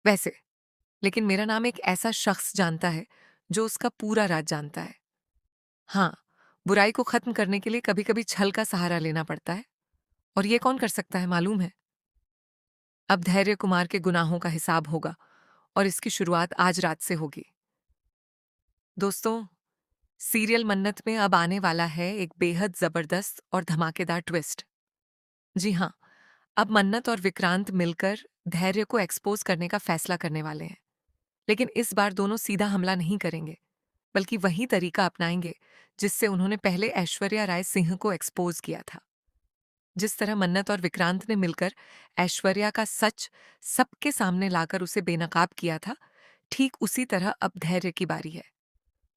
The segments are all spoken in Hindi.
वैसे, लेकिन मेरा नाम एक ऐसा शख्स जानता है जो उसका पूरा राज जानता है। हाँ, बुराई को खत्म करने के लिए कभी-कभी छल का सहारा लेना पड़ता है। और ये कौन कर सकता है मालूम है? अब धैर्य कुमार के गुनाहों का हिसाब होगा और इसकी शुरुआत आज रात से होगी। दोस्तों, सीरियल मन्नत में अब आने वाला है एक बेहद जबरदस्त और धमाकेदार ट्विस्ट। जी हाँ, अब मन्नत और विक्रांत मिलकर धैर्य को एक्सपोज करने का फैसला करने वाले हैं। लेकिन इस बार दोनों सीधा हमला नहीं करेंगे, बल्कि वही तरीका अपनाएंगे जिससे उन्होंने पहले ऐश्वर्या राय सिंह को एक्सपोज किया था। जिस तरह मन्नत और विक्रांत ने मिलकर ऐश्वर्या का सच सबके सामने लाकर उसे बेनकाब किया था, ठीक उसी तरह अब धैर्य की बारी है।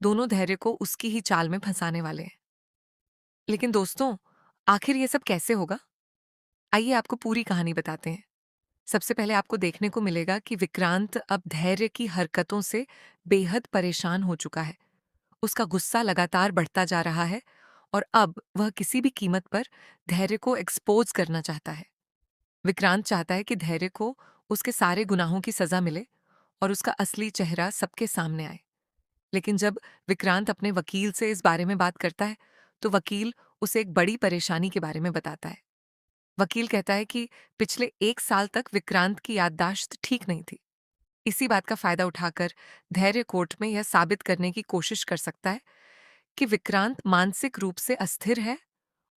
दोनों धैर्य को उसकी ही चाल में फंसाने वाले हैं। लेकिन दोस्तों, आखिर ये सब कैसे होगा? आइए आपको पूरी कहानी बताते हैं। सबसे पहले आपको देखने को मिलेगा कि विक्रांत अब धैर्य की हरकतों से बेहद परेशान हो चुका है। उसका गुस्सा लगातार बढ़ता जा रहा है और अब वह किसी भी कीमत पर धैर्य को एक्सपोज करना चाहता है। विक्रांत चाहता है कि धैर्य को उसके सारे गुनाहों की सजा मिले और उसका असली चेहरा सबके सामने आए। लेकिन जब विक्रांत अपने वकील से इस बारे में बात करता है, तो वकील उसे एक बड़ी परेशानी के बारे में बताता है। वकील कहता है कि पिछले 1 साल तक विक्रांत की याददाश्त ठीक नहीं थी। इसी बात का फायदा उठाकर धैर्य कोर्ट में यह साबित करने की कोशिश कर सकता है कि विक्रांत मानसिक रूप से अस्थिर है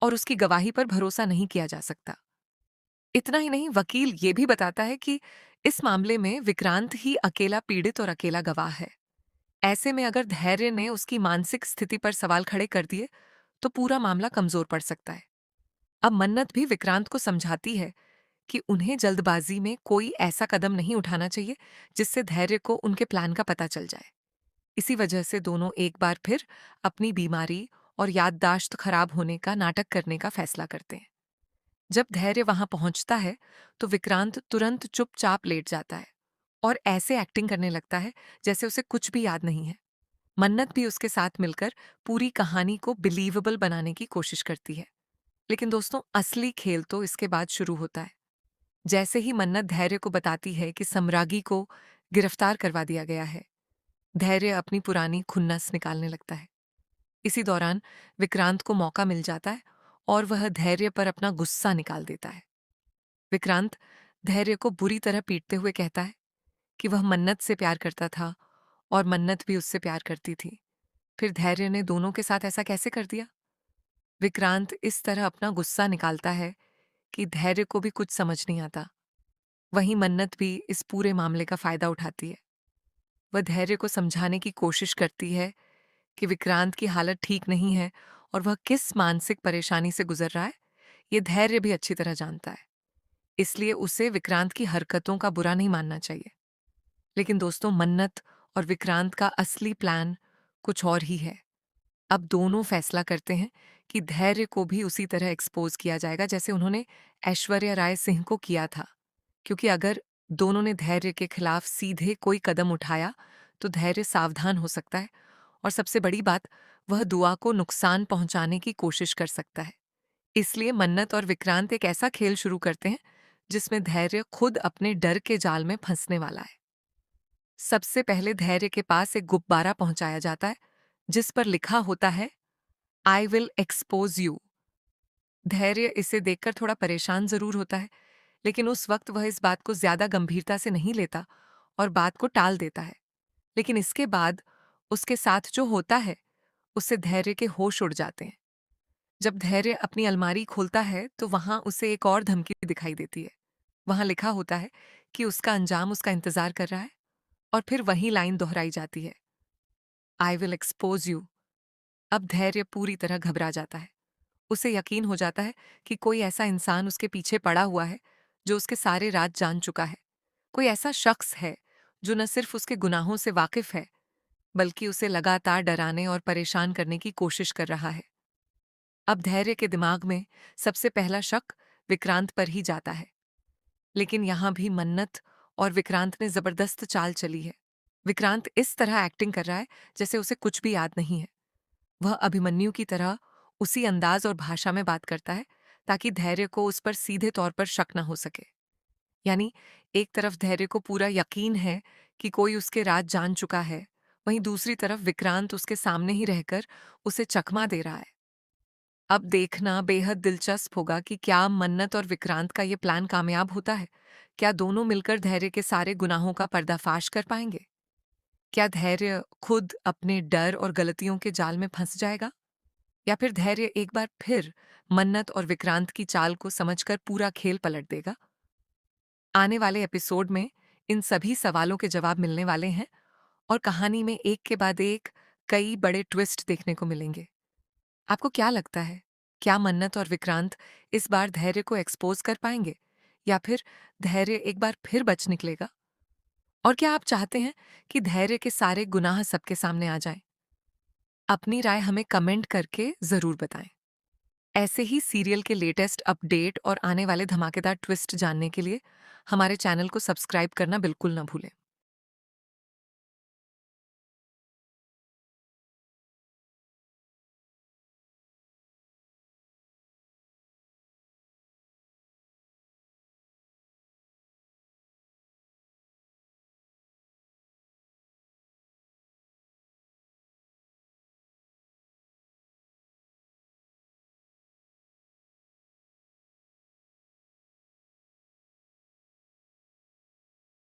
और उसकी गवाही पर भरोसा नहीं किया जा सकता। इतना ही नहीं, वकील ये भी बताता है कि इस मामले में विक्रांत ही अकेला पीड़ित और अकेला गवाह है। ऐसे में अगर धैर्य ने उसकी मानसिक स्थिति पर सवाल खड़े कर दिए, तो पूरा मामला कमजोर पड़ सकता है। अब मन्नत भी विक्रांत को समझाती है कि उन्हें जल्दबाजी में कोई ऐसा कदम नहीं उठाना चाहिए जिससे धैर्य को उनके प्लान का पता चल जाए। इसी वजह से दोनों एक बार फिर अपनी बीमारी और याददाश्त खराब होने का नाटक करने का फैसला करते हैं। जब धैर्य वहां पहुंचता है, तो विक्रांत तुरंत चुपचाप लेट जाता है और ऐसे एक्टिंग करने लगता है जैसे उसे कुछ भी याद नहीं है। मन्नत भी उसके साथ मिलकर पूरी कहानी को बिलीवेबल बनाने की कोशिश करती है। लेकिन दोस्तों, असली खेल तो इसके बाद शुरू होता है। जैसे ही मन्नत धैर्य को बताती है कि सम्रागी को गिरफ्तार करवा दिया गया है, धैर्य अपनी पुरानी खुन्नस निकालने लगता है। इसी दौरान विक्रांत को मौका मिल जाता है और वह धैर्य पर अपना गुस्सा निकाल देता है। विक्रांत धैर्य को बुरी तरह पीटते हुए कहता है कि वह मन्नत से प्यार करता था और मन्नत भी उससे प्यार करती थी। फिर धैर्य ने दोनों के साथ ऐसा कैसे कर दिया? विक्रांत इस तरह अपना गुस्सा निकालता है कि धैर्य को भी कुछ समझ नहीं आता। वहीं मन्नत भी इस पूरे मामले का फायदा उठाती है। वह धैर्य को समझाने की कोशिश करती है कि विक्रांत की हालत ठीक नहीं है और वह किस मानसिक परेशानी से गुजर रहा है, ये धैर्य भी अच्छी तरह जानता है। इसलिए उसे विक्रांत की हरकतों का बुरा नहीं मानना चाहिए। लेकिन दोस्तों, मन्नत और विक्रांत का असली प्लान कुछ और ही है। अब दोनों फैसला करते हैं कि धैर्य को भी उसी तरह एक्सपोज किया जाएगा जैसे उन्होंने ऐश्वर्या राय सिंह को किया था। क्योंकि अगर दोनों ने धैर्य के खिलाफ सीधे कोई कदम उठाया, तो धैर्य सावधान हो सकता है और सबसे बड़ी बात, वह दुआ को नुकसान पहुंचाने की कोशिश कर सकता है। इसलिए मन्नत और विक्रांत एक ऐसा खेल शुरू करते हैं जिसमें धैर्य खुद अपने डर के जाल में फंसने वाला है। सबसे पहले धैर्य के पास एक गुब्बारा पहुंचाया जाता है जिस पर लिखा होता है, आई विल एक्सपोज यू। धैर्य इसे देखकर थोड़ा परेशान जरूर होता है, लेकिन उस वक्त वह इस बात को ज्यादा गंभीरता से नहीं लेता और बात को टाल देता है। लेकिन इसके बाद उसके साथ जो होता है, उससे धैर्य के होश उड़ जाते हैं। जब धैर्य अपनी अलमारी खोलता है, तो वहां उसे एक और धमकी दिखाई देती है। वहां लिखा होता है कि उसका अंजाम उसका इंतजार कर रहा है और फिर वही लाइन दोहराई जाती है, आई विल एक्सपोज यू। अब धैर्य पूरी तरह घबरा जाता है। उसे यकीन हो जाता है कि कोई ऐसा इंसान उसके पीछे पड़ा हुआ है जो उसके सारे राज जान चुका है। कोई ऐसा शख्स है जो न सिर्फ उसके गुनाहों से वाकिफ है, बल्कि उसे लगातार डराने और परेशान करने की कोशिश कर रहा है। अब धैर्य के दिमाग में सबसे पहला शक विक्रांत पर ही जाता है। लेकिन यहां भी मन्नत और विक्रांत ने जबरदस्त चाल चली है। विक्रांत इस तरह एक्टिंग कर रहा है जैसे उसे कुछ भी याद नहीं है। वह अभिमन्यु की तरह उसी अंदाज और भाषा में बात करता है ताकि धैर्य को उस पर सीधे तौर पर शक न हो सके। यानी एक तरफ धैर्य को पूरा यकीन है कि कोई उसके राज जान चुका है, वहीं दूसरी तरफ विक्रांत उसके सामने ही रहकर उसे चकमा दे रहा है। अब देखना बेहद दिलचस्प होगा कि क्या मन्नत और विक्रांत का ये प्लान कामयाब होता है। क्या दोनों मिलकर धैर्य के सारे गुनाहों का पर्दाफाश कर पाएंगे? क्या धैर्य खुद अपने डर और गलतियों के जाल में फंस जाएगा, या फिर धैर्य एक बार फिर मन्नत और विक्रांत की चाल को समझकर पूरा खेल पलट देगा? आने वाले एपिसोड में इन सभी सवालों के जवाब मिलने वाले हैं और कहानी में एक के बाद एक कई बड़े ट्विस्ट देखने को मिलेंगे। आपको क्या लगता है, क्या मन्नत और विक्रांत इस बार धैर्य को एक्सपोज कर पाएंगे, या फिर धैर्य एक बार फिर बच निकलेगा? और क्या आप चाहते हैं कि धैर्य के सारे गुनाह सबके सामने आ जाएं? अपनी राय हमें कमेंट करके जरूर बताएं। ऐसे ही सीरियल के लेटेस्ट अपडेट और आने वाले धमाकेदार ट्विस्ट जानने के लिए हमारे चैनल को सब्सक्राइब करना बिल्कुल ना भूलें।